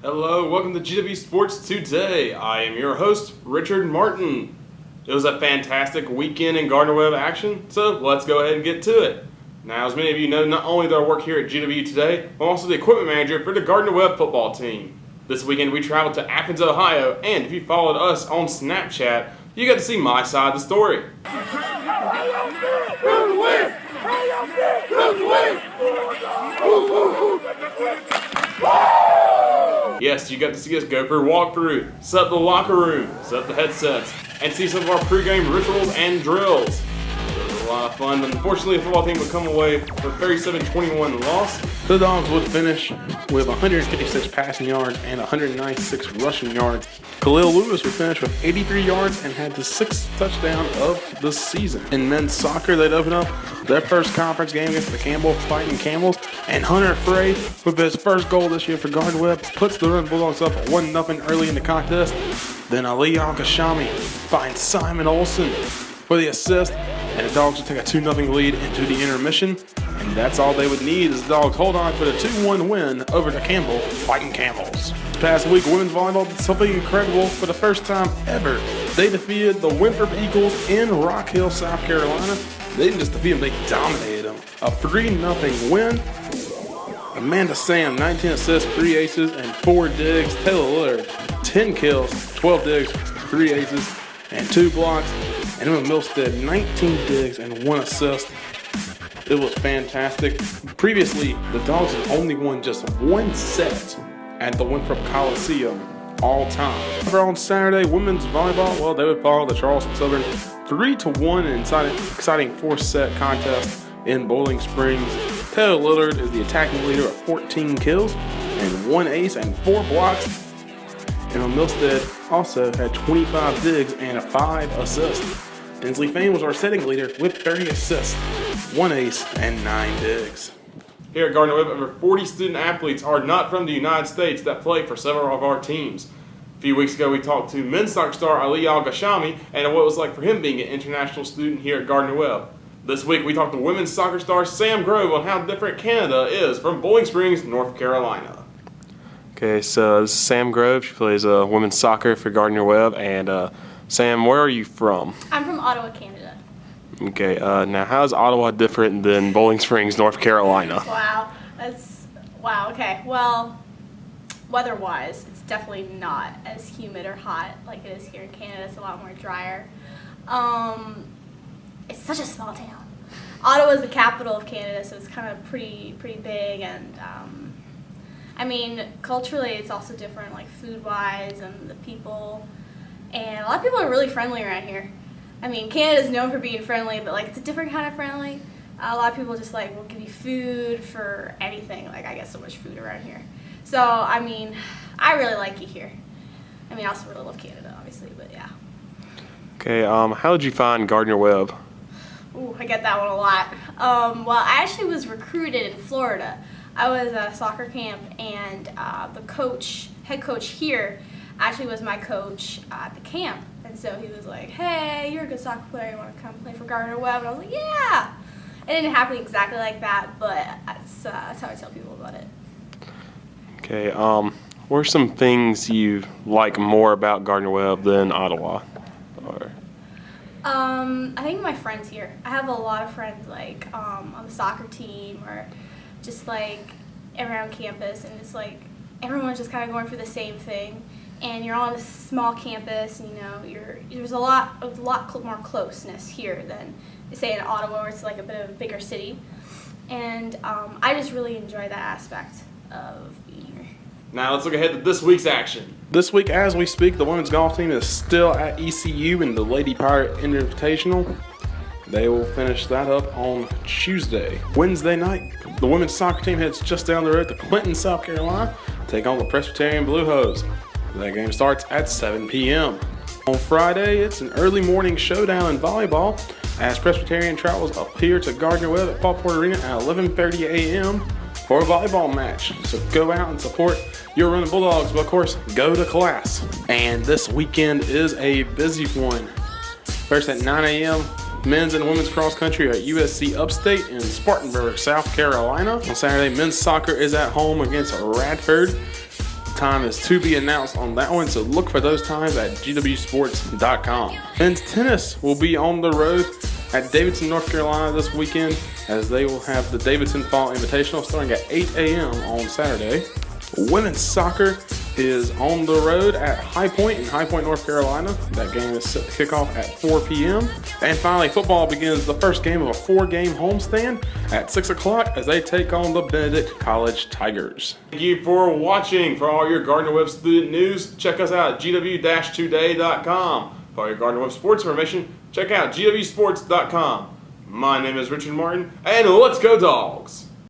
Hello, welcome to GW Sports Today. I am your host, Richard Martin. It was a fantastic weekend in Gardner-Webb action, so let's go ahead and get to it. Now, as many of you know, not only do I work here at GWU-Today, I'm also the equipment manager for the Gardner-Webb football team. This weekend we traveled to Athens, Ohio, and if you followed us on Snapchat, you got to see my side of the story. Yes, you got to see us go for a walkthrough, set up the locker room, set up the headsets, and see some of our pregame rituals and drills. It was a lot of fun, but unfortunately the football team would come away with a 37-21 loss. The Dogs would finish with 156 passing yards and 196 rushing yards. Khalil Lewis would finish with 83 yards and had the 6th touchdown of the season. In men's soccer, they'd open up their first conference game against the Campbell Fighting Camels, and Hunter Frey, with his first goal this year for Gardner-Webb, puts the Run Bulldogs up 1-0 early in the contest. Then Ali Al-Kashami finds Simon Olsen for the assist, and the Dogs would take a 2-0 lead into the intermission. And that's all they would need as the Dogs hold on for the 2-1 win over the Campbell Fighting Camels. This past week, women's volleyball did something incredible. For the first time ever, they defeated the Winthrop Eagles in Rock Hill, South Carolina. They didn't just defeat them, they dominated them. A 3-0 win. Amanda Sam, 19 assists, 3 aces, and 4 digs. Taylor Lillard, 10 kills, 12 digs, 3 aces, and 2 blocks. And Emma Milstead, 19 digs and 1 assist. It was fantastic. Previously, the Dogs had only won just 1 set at the Winthrop Coliseum all time. However, on Saturday, women's volleyball, well, they would follow the Charleston Southern 3-1 in an exciting 4-set contest in Bowling Springs. Taylor Lillard is the attacking leader with 14 kills and 1 ace and 4 blocks. And Milstead also had 25 digs and 5 assists. Inslee Fain was our setting leader with 30 assists, 1 ace, and 9 digs. Here at Gardner-Webb, over 40 student athletes are not from the United States that play for several of our teams. A few weeks ago, we talked to men's soccer star Ali Al-Gashami and what it was like for him being an international student here at Gardner-Webb. This week, we talked to women's soccer star Sam Grove on how different Canada is from Bowling Springs, North Carolina. Okay, so this is Sam Grove. She plays women's soccer for Gardner-Webb. And Sam, where are you from? I'm from Ottawa, Canada. Okay, now how is Ottawa different than Bowling Springs, North Carolina? Wow, okay. Well, weather-wise, it's definitely not as humid or hot like it is here in Canada. It's a lot more drier. It's such a small town. Ottawa is the capital of Canada, so it's kind of pretty big, and I mean, culturally it's also different, like food-wise and the people. And a lot of people are really friendly around here. I mean, Canada's known for being friendly, but like it's a different kind of friendly. A lot of people just like will give you food for anything. Like I get so much food around here. So I mean, I really like it here. I mean, I also really love Canada, obviously, but yeah. Okay, how did you find Gardner-Webb? Ooh, I get that one a lot. Well, I actually was recruited in Florida. I was at a soccer camp, and the head coach here, actually was my coach at the camp. And so he was like, hey, you're a good soccer player, you want to come play for Gardner-Webb? And I was like, yeah. It didn't happen exactly like that, but that's how I tell people about it. Okay, what are some things you like more about Gardner-Webb than Ottawa? I think my friends here. I have a lot of friends like on the soccer team or just like around campus, and it's like everyone's just kind of going for the same thing. And you're on a small campus, and you know, there's a lot more closeness here than, say, in Ottawa, where it's like a bit of a bigger city. And I just really enjoy that aspect of being here. Now let's look ahead to this week's action. This week, as we speak, the women's golf team is still at ECU in the Lady Pirate Invitational. They will finish that up on Tuesday. Wednesday night, the women's soccer team heads just down the road to Clinton, South Carolina, to take on the Presbyterian Blue Hose. That game starts at 7 p.m. On Friday, it's an early morning showdown in volleyball as Presbyterian travels up here to Gardner-Webb at Paulport Arena at 11:30 a.m. for a volleyball match. So go out and support your Running Bulldogs, but of course, go to class. And this weekend is a busy one. First at 9 a.m., men's and women's cross country at USC Upstate in Spartanburg, South Carolina. On Saturday, men's soccer is at home against Radford. Time is to be announced on that one, so look for those times at GWSports.com. Men's tennis will be on the road at Davidson, North Carolina this weekend, as they will have the Davidson Fall Invitational starting at 8 a.m. on Saturday. Women's soccer is on the road at High Point in High Point, North Carolina. That game is set to kick off at 4 p.m. And finally, football begins the first game of a 4-game homestand at 6 o'clock as they take on the Benedict College Tigers. Thank you for watching. For all your Gardner-Webb student news, check us out at GWU-Today.com. For all your Gardner-Webb sports information, check out GWSports.com. My name is Richard Martin, and let's go Dogs!